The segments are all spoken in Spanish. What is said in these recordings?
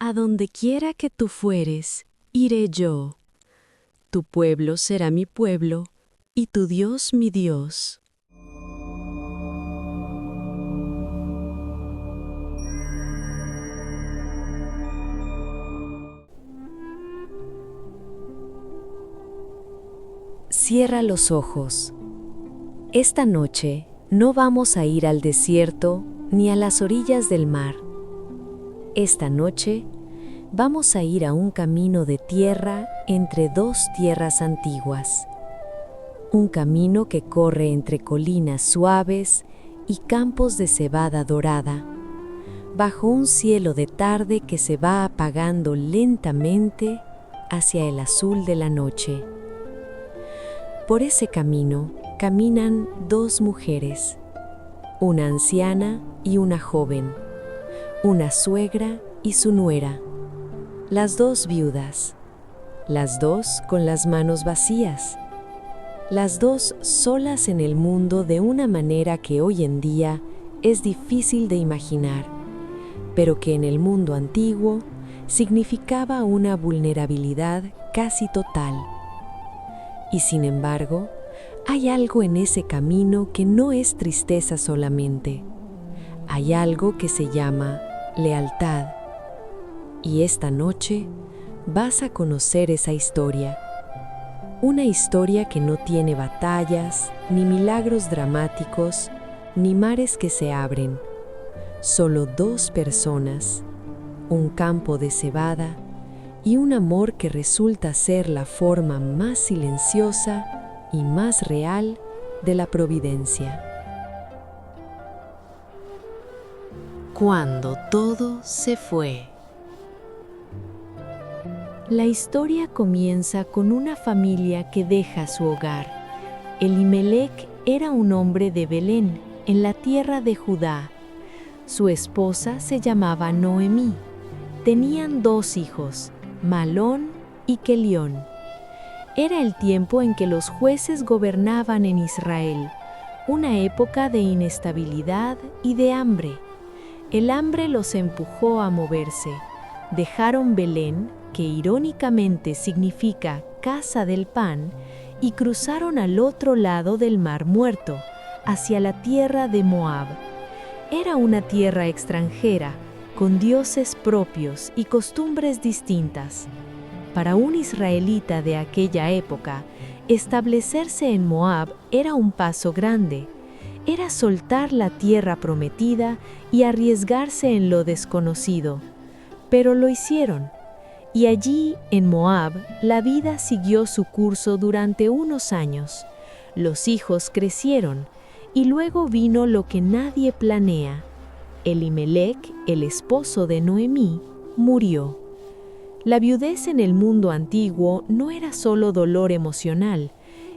A donde quiera que tú fueres, iré yo. Tu pueblo será mi pueblo, y tu Dios mi Dios. Cierra los ojos. Esta noche no vamos a ir al desierto ni a las orillas del mar. Esta noche vamos a ir a un camino de tierra entre dos tierras antiguas. Un camino que corre entre colinas suaves y campos de cebada dorada, bajo un cielo de tarde que se va apagando lentamente hacia el azul de la noche. Por ese camino caminan dos mujeres, una anciana y una joven, una suegra y su nuera, las dos viudas, las dos con las manos vacías, las dos solas en el mundo de una manera que hoy en día es difícil de imaginar, pero que en el mundo antiguo significaba una vulnerabilidad casi total. Y sin embargo, hay algo en ese camino que no es tristeza solamente. Hay algo que se llama lealtad. Y esta noche vas a conocer esa historia. Una historia que no tiene batallas, ni milagros dramáticos, ni mares que se abren. Solo dos personas, un campo de cebada y un amor que resulta ser la forma más silenciosa y más real de la providencia. Cuando todo se fue. La historia comienza con una familia que deja su hogar. Elimelec era un hombre de Belén, en la tierra de Judá. Su esposa se llamaba Noemí. Tenían dos hijos, Malón y Kelión. Era el tiempo en que los jueces gobernaban en Israel, una época de inestabilidad y de hambre. El hambre los empujó a moverse. Dejaron Belén, que irónicamente significa casa del pan, y cruzaron al otro lado del Mar Muerto, hacia la tierra de Moab. Era una tierra extranjera, con dioses propios y costumbres distintas. Para un israelita de aquella época, establecerse en Moab era un paso grande. Era soltar la tierra prometida y arriesgarse en lo desconocido. Pero lo hicieron. Y allí, en Moab, la vida siguió su curso durante unos años. Los hijos crecieron, y luego vino lo que nadie planea. Elimelec, el esposo de Noemí, murió. La viudez en el mundo antiguo no era solo dolor emocional,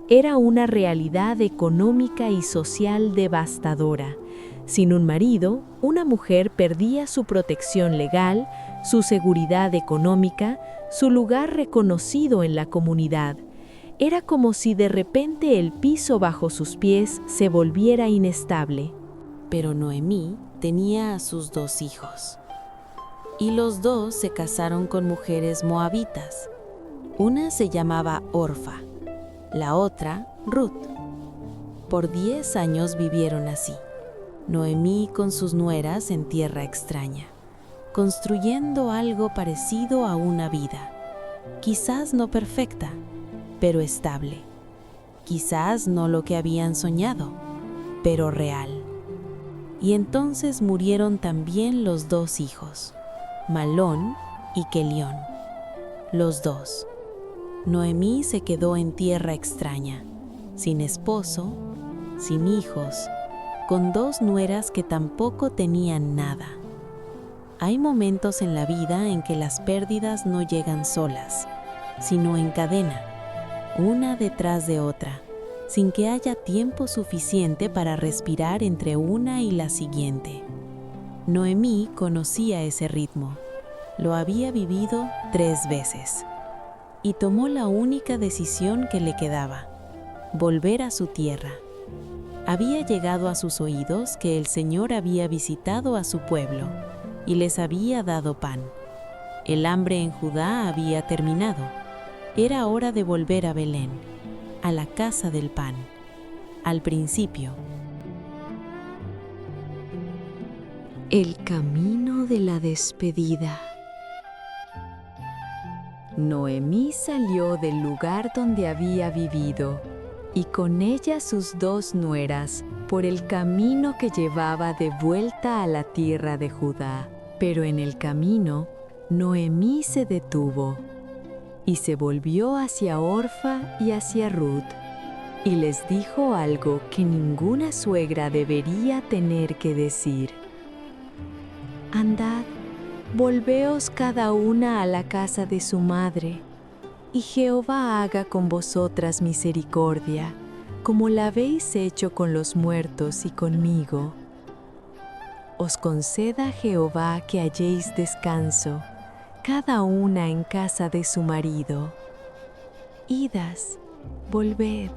era una realidad económica y social devastadora. Sin un marido, una mujer perdía su protección legal, su seguridad económica, su lugar reconocido en la comunidad. Era como si de repente el piso bajo sus pies se volviera inestable. Pero Noemí tenía a sus dos hijos. Y los dos se casaron con mujeres moabitas. Una se llamaba Orfa, la otra Ruth. Por 10 años vivieron así, Noemí con sus nueras en tierra extraña, construyendo algo parecido a una vida, quizás no perfecta, pero estable. Quizás no lo que habían soñado, pero real. Y entonces murieron también los dos hijos, Malón y Kelión. Los dos. Noemí se quedó en tierra extraña, sin esposo, sin hijos, con dos nueras que tampoco tenían nada. Hay momentos en la vida en que las pérdidas no llegan solas, sino en cadena, una detrás de otra, sin que haya tiempo suficiente para respirar entre una y la siguiente. Noemí conocía ese ritmo. Lo había vivido 3 veces. Y tomó la única decisión que le quedaba: volver a su tierra. Había llegado a sus oídos que el Señor había visitado a su pueblo y les había dado pan. El hambre en Judá había terminado. Era hora de volver a Belén, a la casa del pan, al principio. El camino de la despedida. Noemí salió del lugar donde había vivido, y con ella sus 2 nueras, por el camino que llevaba de vuelta a la tierra de Judá. Pero en el camino, Noemí se detuvo, y se volvió hacia Orfa y hacia Ruth, y les dijo algo que ninguna suegra debería tener que decir. Andad, volveos cada una a la casa de su madre, y Jehová haga con vosotras misericordia, como la habéis hecho con los muertos y conmigo. Os conceda Jehová que halléis descanso, cada una en casa de su marido. Idas, volved,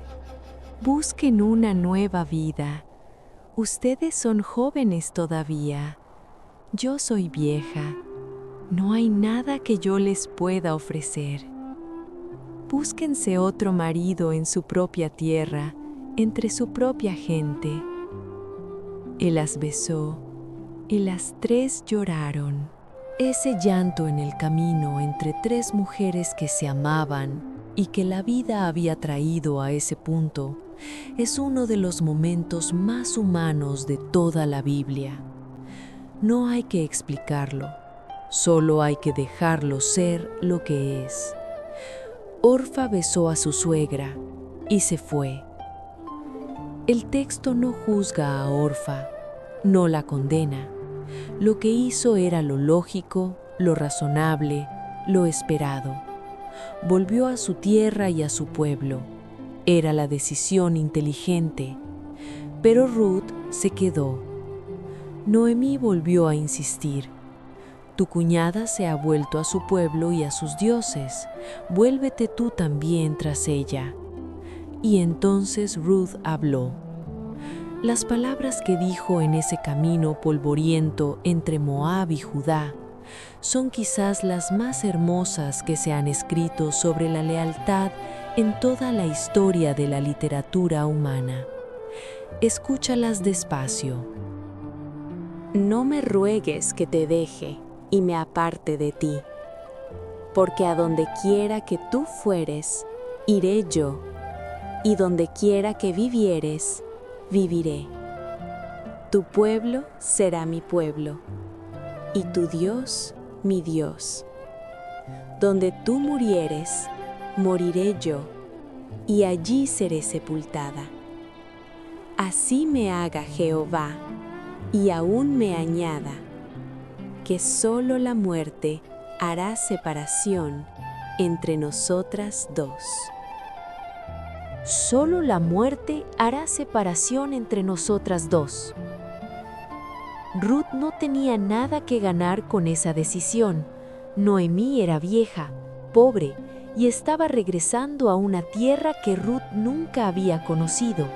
busquen una nueva vida. Ustedes son jóvenes todavía. Yo soy vieja, no hay nada que yo les pueda ofrecer. Búsquense otro marido en su propia tierra, entre su propia gente. Él las besó, y las 3 lloraron. Ese llanto en el camino entre 3 mujeres que se amaban y que la vida había traído a ese punto es uno de los momentos más humanos de toda la Biblia. No hay que explicarlo, solo hay que dejarlo ser lo que es. Orfa besó a su suegra y se fue. El texto no juzga a Orfa, no la condena. Lo que hizo era lo lógico, lo razonable, lo esperado. Volvió a su tierra y a su pueblo. Era la decisión inteligente. Pero Ruth se quedó. Noemí volvió a insistir. Tu cuñada se ha vuelto a su pueblo y a sus dioses. Vuélvete tú también tras ella. Y entonces Ruth habló. Las palabras que dijo en ese camino polvoriento entre Moab y Judá son quizás las más hermosas que se han escrito sobre la lealtad en toda la historia de la literatura humana. Escúchalas despacio. No me ruegues que te deje y me aparte de ti, porque a donde quiera que tú fueres, iré yo, y donde quiera que vivieres, viviré. Tu pueblo será mi pueblo, y tu Dios mi Dios. Donde tú murieres, moriré yo, y allí seré sepultada. Así me haga Jehová, y aún me añada, que solo la muerte hará separación entre nosotras 2. Solo la muerte hará separación entre nosotras 2. Ruth no tenía nada que ganar con esa decisión. Noemí era vieja, pobre, y estaba regresando a una tierra que Ruth nunca había conocido.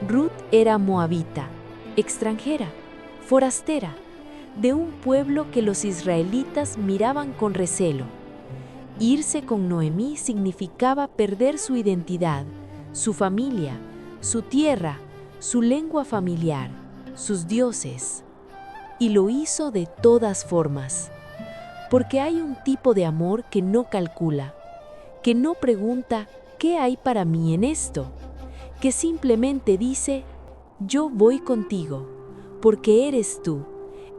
Ruth era moabita, extranjera, forastera, de un pueblo que los israelitas miraban con recelo. Irse con Noemí significaba perder su identidad, su familia, su tierra, su lengua familiar, sus dioses. Y lo hizo de todas formas, porque hay un tipo de amor que no calcula, que no pregunta ¿qué hay para mí en esto?, que simplemente dice yo voy contigo, porque eres tú,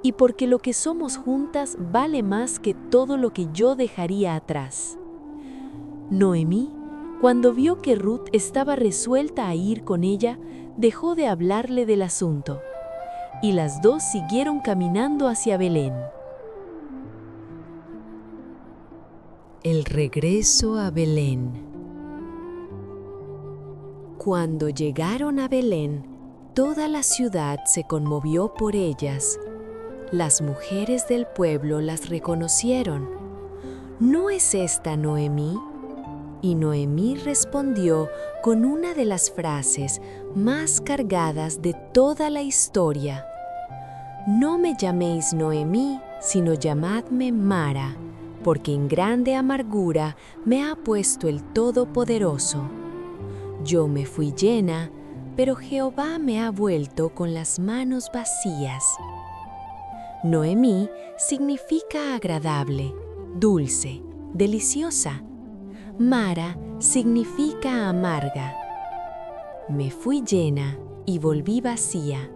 y porque lo que somos juntas vale más que todo lo que yo dejaría atrás. Noemí, cuando vio que Ruth estaba resuelta a ir con ella, dejó de hablarle del asunto, y las 2 siguieron caminando hacia Belén. El regreso a Belén. Cuando llegaron a Belén, toda la ciudad se conmovió por ellas. Las mujeres del pueblo las reconocieron. ¿No es esta Noemí? Y Noemí respondió con una de las frases más cargadas de toda la historia. No me llaméis Noemí, sino llamadme Mara, porque en grande amargura me ha puesto el Todopoderoso. Yo me fui llena, pero Jehová me ha vuelto con las manos vacías. Noemí significa agradable, dulce, deliciosa. Mara significa amarga. Me fui llena y volví vacía.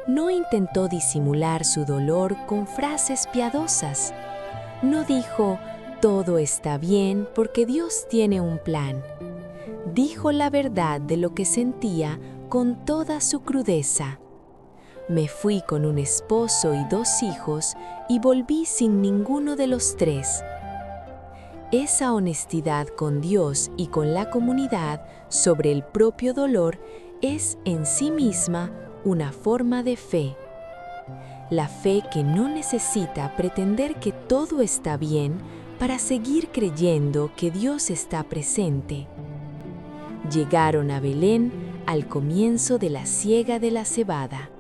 No intentó disimular su dolor con frases piadosas. No dijo, todo está bien porque Dios tiene un plan. Dijo la verdad de lo que sentía con toda su crudeza. Me fui con un esposo y 2 hijos y volví sin ninguno de los 3. Esa honestidad con Dios y con la comunidad sobre el propio dolor es en sí misma una forma de fe. La fe que no necesita pretender que todo está bien para seguir creyendo que Dios está presente. Llegaron a Belén al comienzo de la siega de la cebada.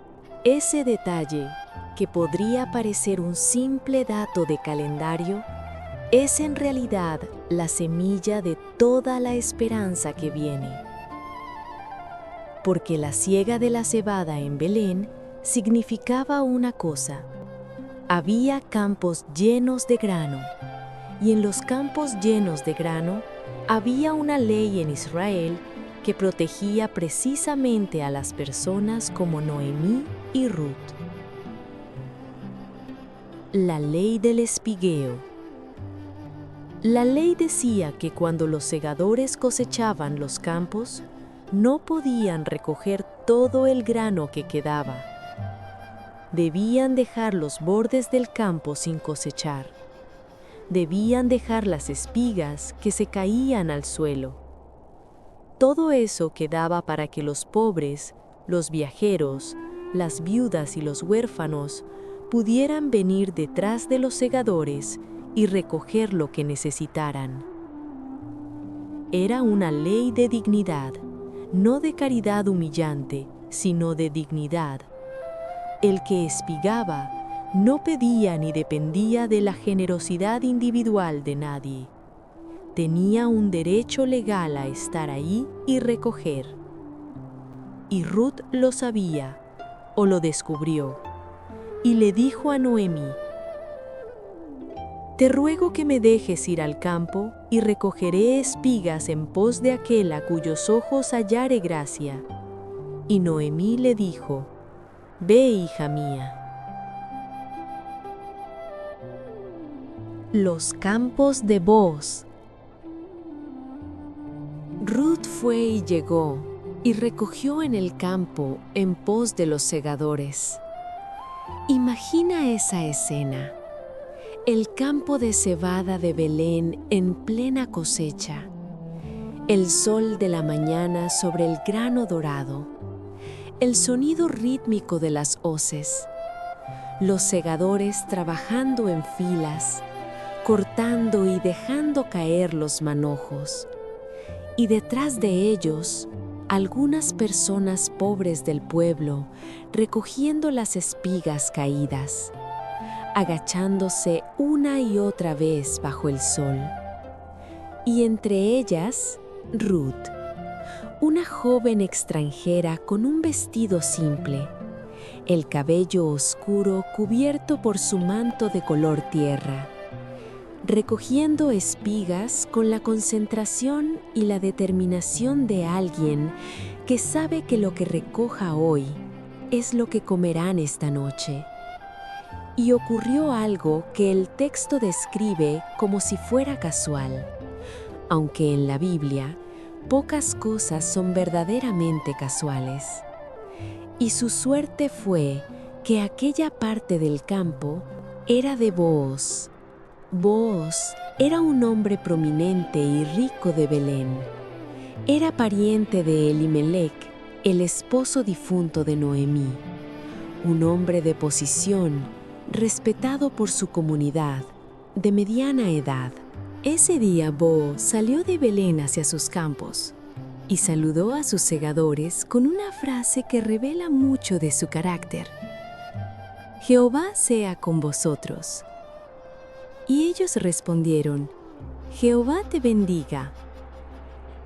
Ese detalle, que podría parecer un simple dato de calendario, es en realidad la semilla de toda la esperanza que viene. Porque la siega de la cebada en Belén significaba una cosa: había campos llenos de grano, y en los campos llenos de grano había una ley en Israel que protegía precisamente a las personas como Noemí y Ruth. La ley del espigueo. La ley decía que cuando los segadores cosechaban los campos, no podían recoger todo el grano que quedaba. Debían dejar los bordes del campo sin cosechar. Debían dejar las espigas que se caían al suelo. Todo eso quedaba para que los pobres, los viajeros, las viudas y los huérfanos pudieran venir detrás de los segadores y recoger lo que necesitaran. Era una ley de dignidad, no de caridad humillante, sino de dignidad. El que espigaba no pedía ni dependía de la generosidad individual de nadie. Tenía un derecho legal a estar ahí y recoger. Y Ruth lo sabía, o lo descubrió, y le dijo a Noemí: «Te ruego que me dejes ir al campo y recogeré espigas en pos de aquel a cuyos ojos hallare gracia». Y Noemí le dijo: «Ve, hija mía». Los campos de Booz. Ruth fue y llegó, y recogió en el campo en pos de los segadores. Imagina esa escena: el campo de cebada de Belén en plena cosecha, el sol de la mañana sobre el grano dorado, el sonido rítmico de las hoces, los segadores trabajando en filas, cortando y dejando caer los manojos, y detrás de ellos, algunas personas pobres del pueblo recogiendo las espigas caídas, agachándose una y otra vez bajo el sol. Y entre ellas, Ruth, una joven extranjera con un vestido simple, el cabello oscuro cubierto por su manto de color tierra, recogiendo espigas con la concentración y la determinación de alguien que sabe que lo que recoja hoy es lo que comerán esta noche. Y ocurrió algo que el texto describe como si fuera casual, aunque en la Biblia pocas cosas son verdaderamente casuales. Y su suerte fue que aquella parte del campo era de Booz. Booz era un hombre prominente y rico de Belén. Era pariente de Elimelec, el esposo difunto de Noemí, un hombre de posición, respetado por su comunidad, de mediana edad. Ese día Booz salió de Belén hacia sus campos y saludó a sus segadores con una frase que revela mucho de su carácter: «Jehová sea con vosotros». Y ellos respondieron: Jehová te bendiga.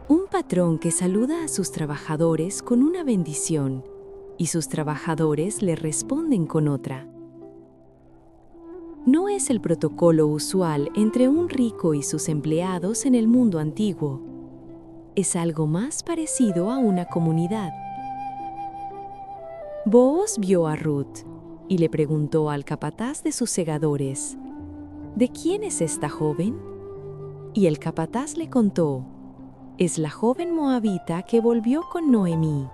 Un patrón que saluda a sus trabajadores con una bendición, y sus trabajadores le responden con otra. No es el protocolo usual entre un rico y sus empleados en el mundo antiguo. Es algo más parecido a una comunidad. Booz vio a Ruth y le preguntó al capataz de sus segadores: ¿De quién es esta joven? Y el capataz le contó: es la joven moabita que volvió con Noemí.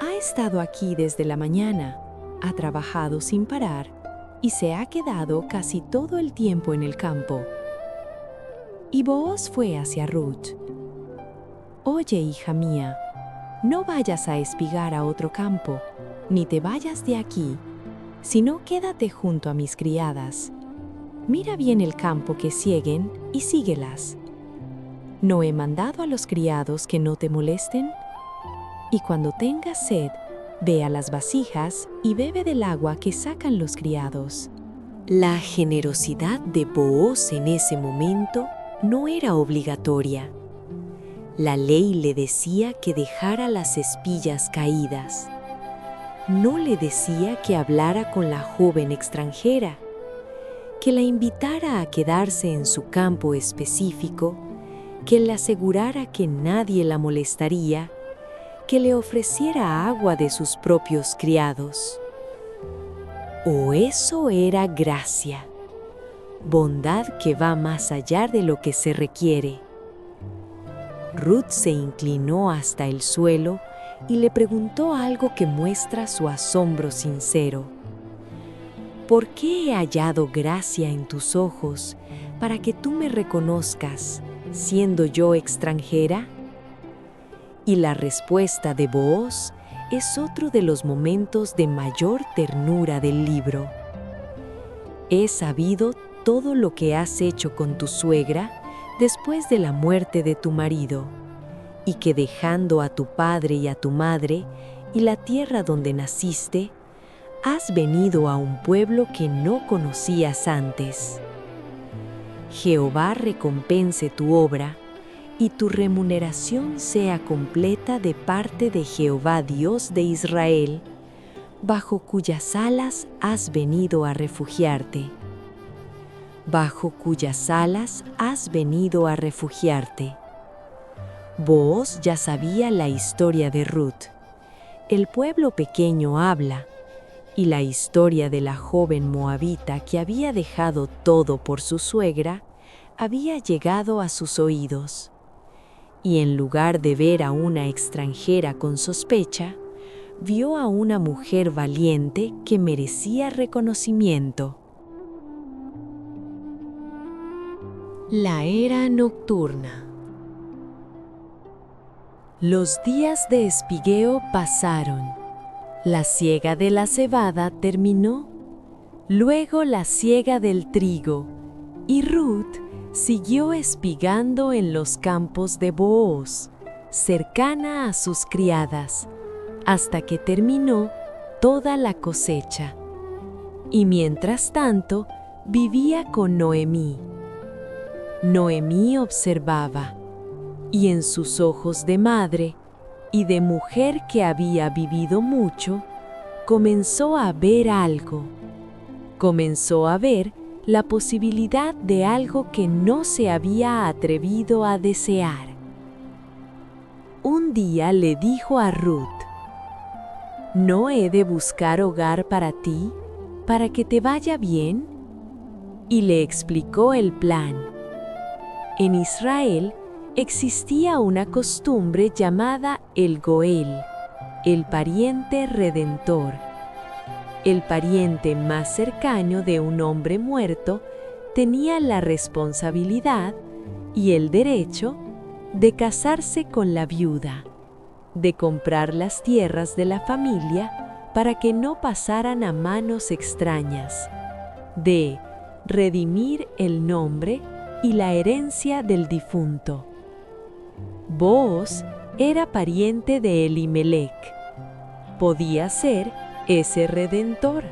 Ha estado aquí desde la mañana, ha trabajado sin parar y se ha quedado casi todo el tiempo en el campo. Y Booz fue hacia Ruth. Oye, hija mía, no vayas a espigar a otro campo, ni te vayas de aquí, sino quédate junto a mis criadas. Mira bien el campo que sieguen y síguelas. ¿No he mandado a los criados que no te molesten? Y cuando tengas sed, ve a las vasijas y bebe del agua que sacan los criados. La generosidad de Booz en ese momento no era obligatoria. La ley le decía que dejara las espillas caídas. No le decía que hablara con la joven extranjera, que la invitara a quedarse en su campo específico, que le asegurara que nadie la molestaría, que le ofreciera agua de sus propios criados. O eso era gracia, bondad que va más allá de lo que se requiere. Ruth se inclinó hasta el suelo y le preguntó algo que muestra su asombro sincero. ¿Por qué he hallado gracia en tus ojos para que tú me reconozcas, siendo yo extranjera? Y la respuesta de Booz es otro de los momentos de mayor ternura del libro. He sabido todo lo que has hecho con tu suegra después de la muerte de tu marido, y que dejando a tu padre y a tu madre y la tierra donde naciste, has venido a un pueblo que no conocías antes. Jehová recompense tu obra, y tu remuneración sea completa de parte de Jehová Dios de Israel, bajo cuyas alas has venido a refugiarte. Bajo cuyas alas has venido a refugiarte. Booz ya sabía la historia de Ruth. El pueblo pequeño habla, y la historia de la joven moabita que había dejado todo por su suegra había llegado a sus oídos. Y en lugar de ver a una extranjera con sospecha, vio a una mujer valiente que merecía reconocimiento. La era nocturna. Los días de espigueo pasaron. La siega de la cebada terminó, luego la siega del trigo, y Ruth siguió espigando en los campos de Booz, cercana a sus criadas, hasta que terminó toda la cosecha. Y mientras tanto, vivía con Noemí. Noemí observaba, y en sus ojos de madre y de mujer que había vivido mucho, comenzó a ver algo. Comenzó a ver la posibilidad de algo que no se había atrevido a desear. Un día le dijo a Ruth: ¿no he de buscar hogar para ti, para que te vaya bien? Y le explicó el plan. En Israel existía una costumbre llamada el Goel, el pariente redentor. El pariente más cercano de un hombre muerto tenía la responsabilidad y el derecho de casarse con la viuda, de comprar las tierras de la familia para que no pasaran a manos extrañas, de redimir el nombre y la herencia del difunto. Booz era pariente de Elimelec. Podía ser ese redentor.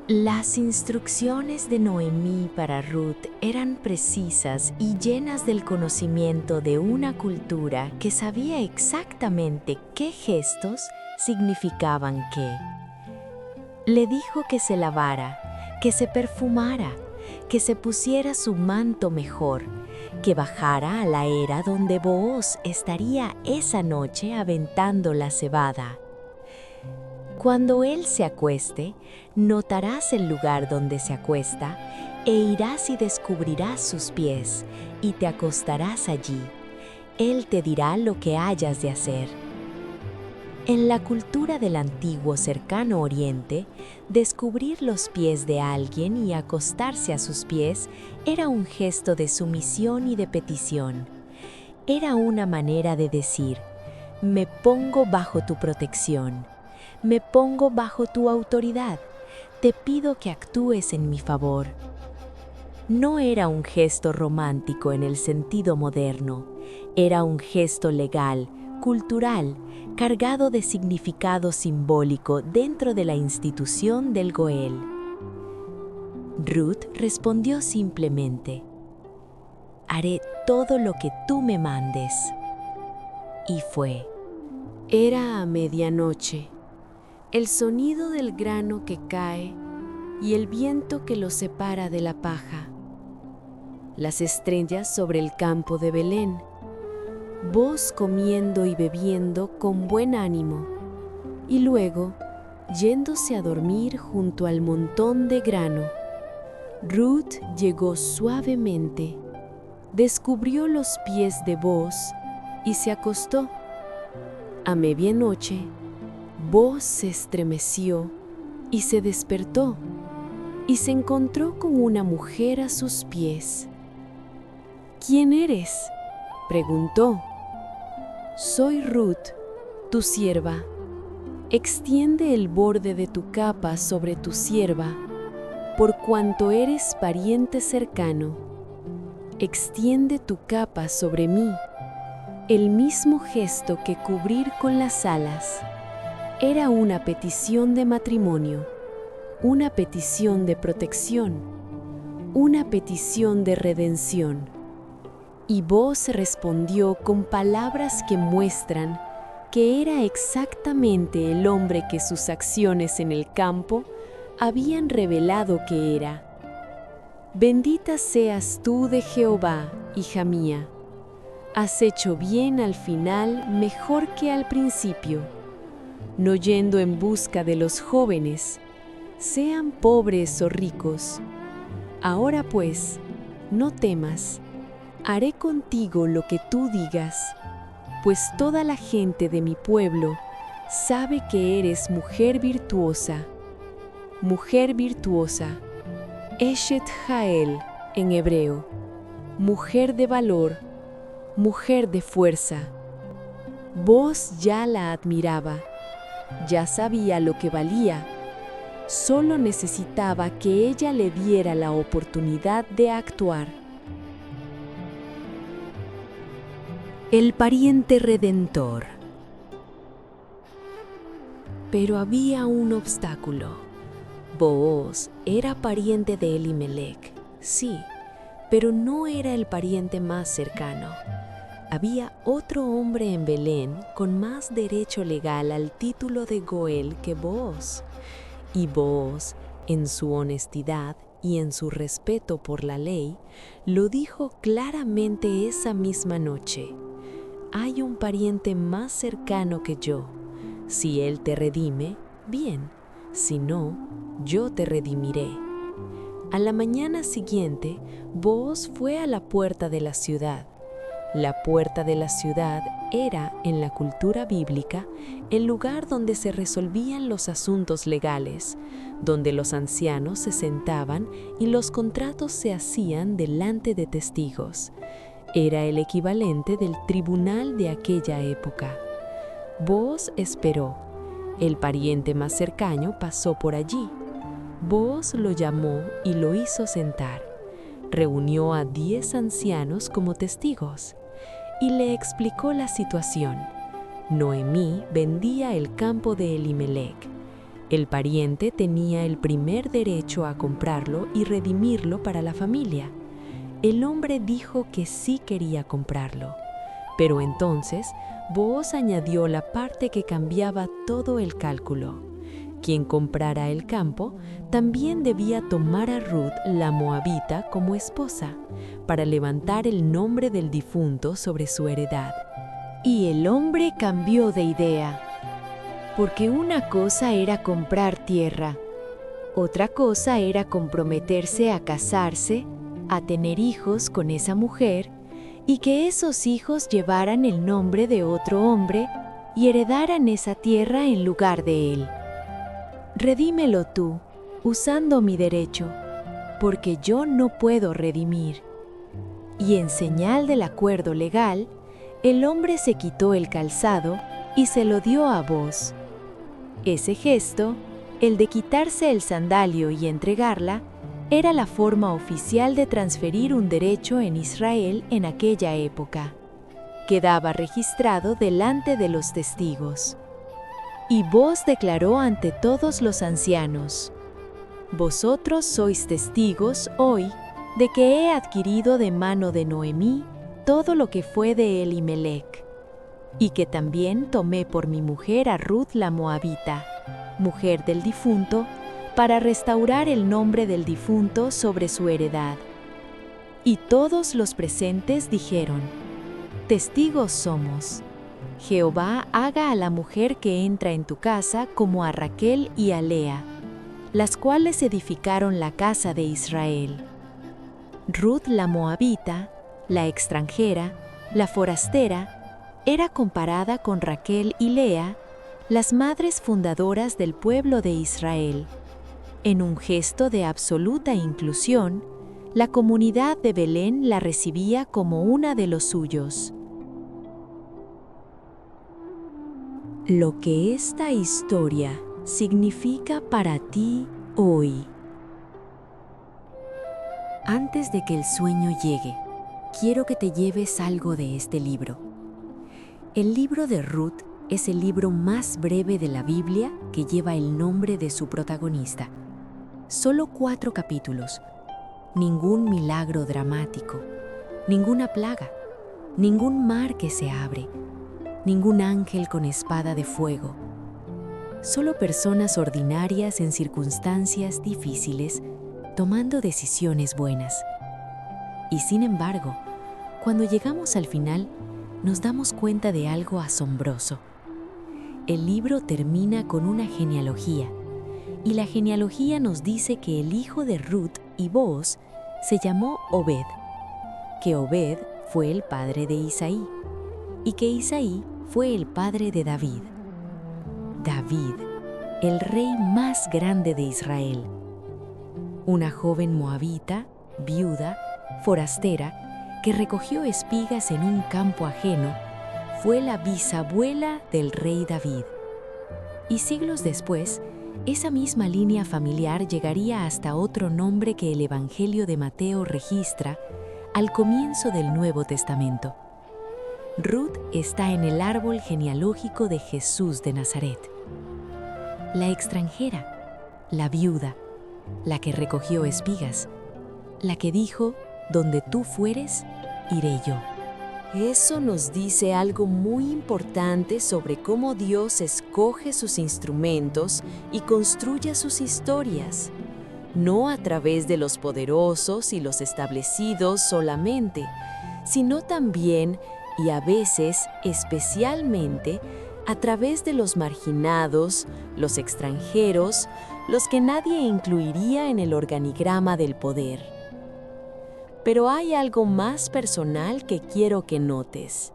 Las instrucciones de Noemí para Ruth eran precisas y llenas del conocimiento de una cultura que sabía exactamente qué gestos significaban qué. Le dijo que se lavara, que se perfumara, que se pusiera su manto mejor, que bajara a la era donde Booz estaría esa noche aventando la cebada. Cuando él se acueste, notarás el lugar donde se acuesta, e irás y descubrirás sus pies, y te acostarás allí. Él te dirá lo que hayas de hacer. En la cultura del antiguo cercano Oriente, descubrir los pies de alguien y acostarse a sus pies era un gesto de sumisión y de petición. Era una manera de decir: me pongo bajo tu protección. Me pongo bajo tu autoridad. Te pido que actúes en mi favor. No era un gesto romántico en el sentido moderno. Era un gesto legal, cultural, cargado de significado simbólico dentro de la institución del Goel. Ruth respondió simplemente: haré todo lo que tú me mandes. Y fue. Era a medianoche. El sonido del grano que cae y el viento que lo separa de la paja. Las estrellas sobre el campo de Belén. Vos comiendo y bebiendo con buen ánimo. Y luego, yéndose a dormir junto al montón de grano. Ruth llegó suavemente, descubrió los pies de Booz y se acostó. A medianoche, Booz se estremeció y se despertó, y se encontró con una mujer a sus pies. ¿Quién eres?, preguntó. Soy Ruth, tu sierva. Extiende el borde de tu capa sobre tu sierva, por cuanto eres pariente cercano. Extiende tu capa sobre mí. El mismo gesto que cubrir con las alas. Era una petición de matrimonio, una petición de protección, una petición de redención. Y Booz respondió con palabras que muestran que era exactamente el hombre que sus acciones en el campo habían revelado que era. Bendita seas tú de Jehová, hija mía. Has hecho bien al final mejor que al principio. No yendo en busca de los jóvenes, sean pobres o ricos. Ahora pues, no temas, haré contigo lo que tú digas, pues toda la gente de mi pueblo sabe que eres mujer virtuosa. Mujer virtuosa, Eshet Jael en hebreo, mujer de valor, mujer de fuerza. Booz ya la admiraba. Ya sabía lo que valía, solo necesitaba que ella le diera la oportunidad de actuar. El pariente redentor. Pero había un obstáculo. Booz era pariente de Elimelec, sí, pero no era el pariente más cercano. Había otro hombre en Belén con más derecho legal al título de Goel que Booz. Y Booz, en su honestidad y en su respeto por la ley, lo dijo claramente esa misma noche: hay un pariente más cercano que yo. Si él te redime, bien; si no, yo te redimiré. A la mañana siguiente, Booz fue a la puerta de la ciudad. La puerta de la ciudad era, en la cultura bíblica, el lugar donde se resolvían los asuntos legales, donde los ancianos se sentaban y los contratos se hacían delante de testigos. Era el equivalente del tribunal de aquella época. Booz esperó. El pariente más cercano pasó por allí. Booz lo llamó y lo hizo sentar. Reunió a 10 ancianos como testigos y le explicó la situación. Noemí vendía el campo de Elimelec. El pariente tenía el primer derecho a comprarlo y redimirlo para la familia. El hombre dijo que sí quería comprarlo, pero entonces Booz añadió la parte que cambiaba todo el cálculo. Quien comprara el campo también debía tomar a Ruth la moabita como esposa, para levantar el nombre del difunto sobre su heredad. Y el hombre cambió de idea, porque una cosa era comprar tierra, otra cosa era comprometerse a casarse, a tener hijos con esa mujer, y que esos hijos llevaran el nombre de otro hombre y heredaran esa tierra en lugar de él. Redímelo tú, usando mi derecho, porque yo no puedo redimir. Y en señal del acuerdo legal, el hombre se quitó el calzado y se lo dio a Booz. Ese gesto, el de quitarse el sandalio y entregarla, era la forma oficial de transferir un derecho en Israel en aquella época. Quedaba registrado delante de los testigos. Y Booz declaró ante todos los ancianos: «Vosotros sois testigos hoy de que he adquirido de mano de Noemí todo lo que fue de Elimelec, y que también tomé por mi mujer a Ruth la moabita, mujer del difunto, para restaurar el nombre del difunto sobre su heredad». Y todos los presentes dijeron: «Testigos somos. Jehová haga a la mujer que entra en tu casa como a Raquel y a Lea, las cuales edificaron la casa de Israel». Ruth la moabita, la extranjera, la forastera, era comparada con Raquel y Lea, las madres fundadoras del pueblo de Israel. En un gesto de absoluta inclusión, la comunidad de Belén la recibía como una de los suyos. Lo que esta historia significa para ti hoy. Antes de que el sueño llegue, quiero que te lleves algo de este libro. El libro de Ruth es el libro más breve de la Biblia que lleva el nombre de su protagonista. Solo 4 capítulos, ningún milagro dramático, ninguna plaga, ningún mar que se abre, ningún ángel con espada de fuego. Solo personas ordinarias en circunstancias difíciles, tomando decisiones buenas. Y sin embargo, cuando llegamos al final, nos damos cuenta de algo asombroso. El libro termina con una genealogía, y la genealogía nos dice que el hijo de Ruth y Booz se llamó Obed, que Obed fue el padre de Isaí, y que Isaí fue el padre de David. David, el rey más grande de Israel. Una joven moabita, viuda, forastera, que recogió espigas en un campo ajeno, fue la bisabuela del rey David. Y siglos después, esa misma línea familiar llegaría hasta otro nombre que el Evangelio de Mateo registra al comienzo del Nuevo Testamento. Ruth está en el árbol genealógico de Jesús de Nazaret. La extranjera, la viuda, la que recogió espigas, la que dijo: «Donde tú fueres, iré yo». Eso nos dice algo muy importante sobre cómo Dios escoge sus instrumentos y construye sus historias, no a través de los poderosos y los establecidos solamente, sino también, y a veces especialmente, a través de los marginados, los extranjeros, los que nadie incluiría en el organigrama del poder. Pero hay algo más personal que quiero que notes.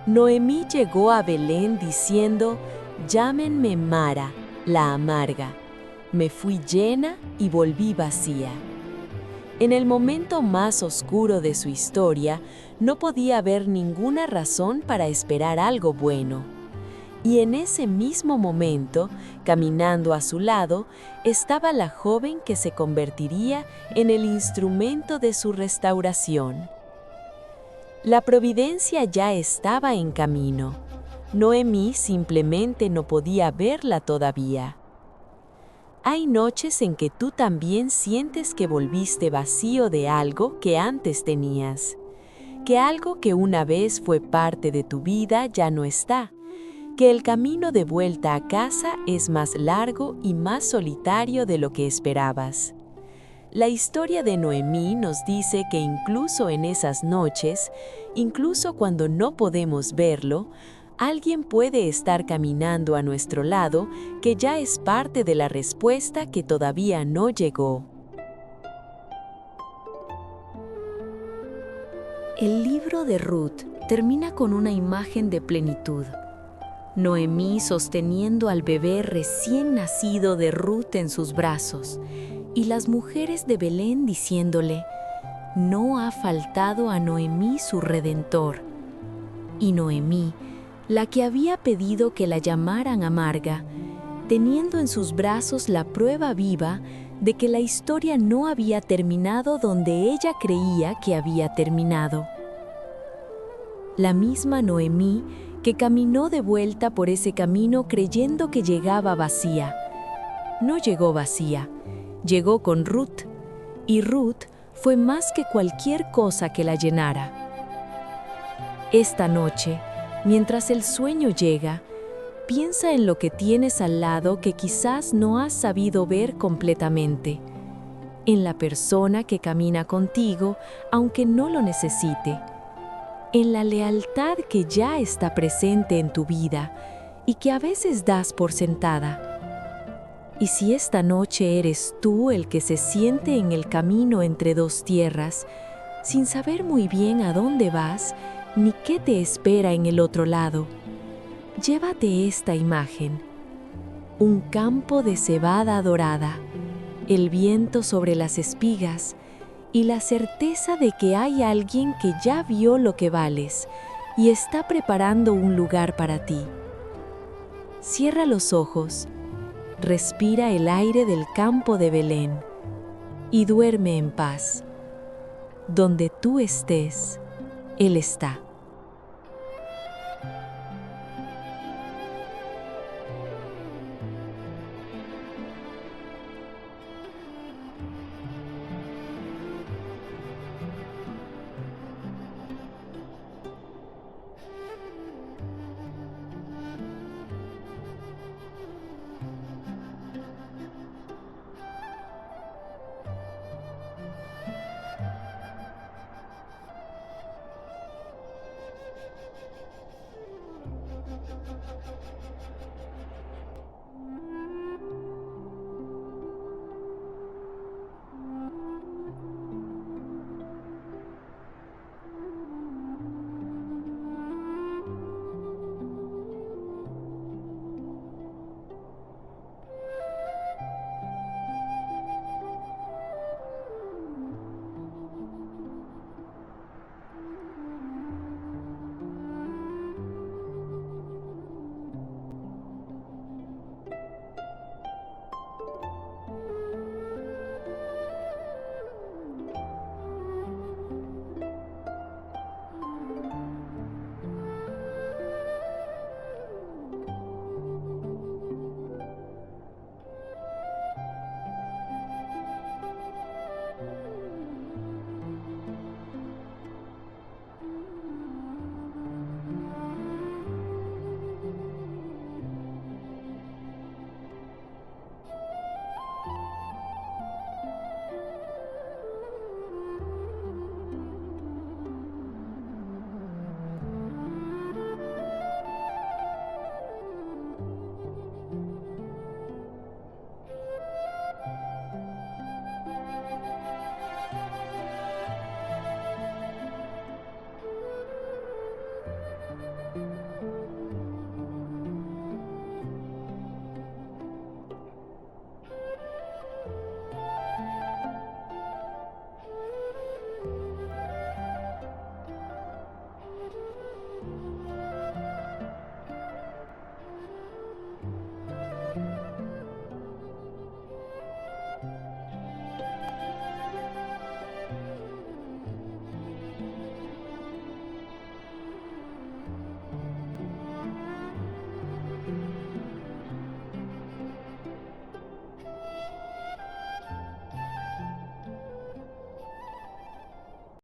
Noemí llegó a Belén diciendo: «Llámenme Mara, la amarga. Me fui llena y volví vacía». En el momento más oscuro de su historia, no podía haber ninguna razón para esperar algo bueno. Y en ese mismo momento, caminando a su lado, estaba la joven que se convertiría en el instrumento de su restauración. La providencia ya estaba en camino. Noemí simplemente no podía verla todavía. Hay noches en que tú también sientes que volviste vacío de algo que antes tenías, que algo que una vez fue parte de tu vida ya no está, que el camino de vuelta a casa es más largo y más solitario de lo que esperabas. La historia de Noemí nos dice que incluso en esas noches, incluso cuando no podemos verlo, alguien puede estar caminando a nuestro lado que ya es parte de la respuesta que todavía no llegó. El libro de Ruth termina con una imagen de plenitud. Noemí sosteniendo al bebé recién nacido de Ruth en sus brazos, y las mujeres de Belén diciéndole: no ha faltado a Noemí su Redentor. Y Noemí, la que había pedido que la llamaran amarga, teniendo en sus brazos la prueba viva de que la historia no había terminado donde ella creía que había terminado. La misma Noemí que caminó de vuelta por ese camino creyendo que llegaba vacía. No llegó vacía, llegó con Ruth, y Ruth fue más que cualquier cosa que la llenara. Esta noche, mientras el sueño llega, piensa en lo que tienes al lado que quizás no has sabido ver completamente, en la persona que camina contigo aunque no lo necesite, en la lealtad que ya está presente en tu vida y que a veces das por sentada. Y si esta noche eres tú el que se siente en el camino entre dos tierras, sin saber muy bien a dónde vas ni qué te espera en el otro lado, llévate esta imagen: un campo de cebada dorada, el viento sobre las espigas y la certeza de que hay alguien que ya vio lo que vales y está preparando un lugar para ti. Cierra los ojos, respira el aire del campo de Belén y duerme en paz. Donde tú estés, Él está.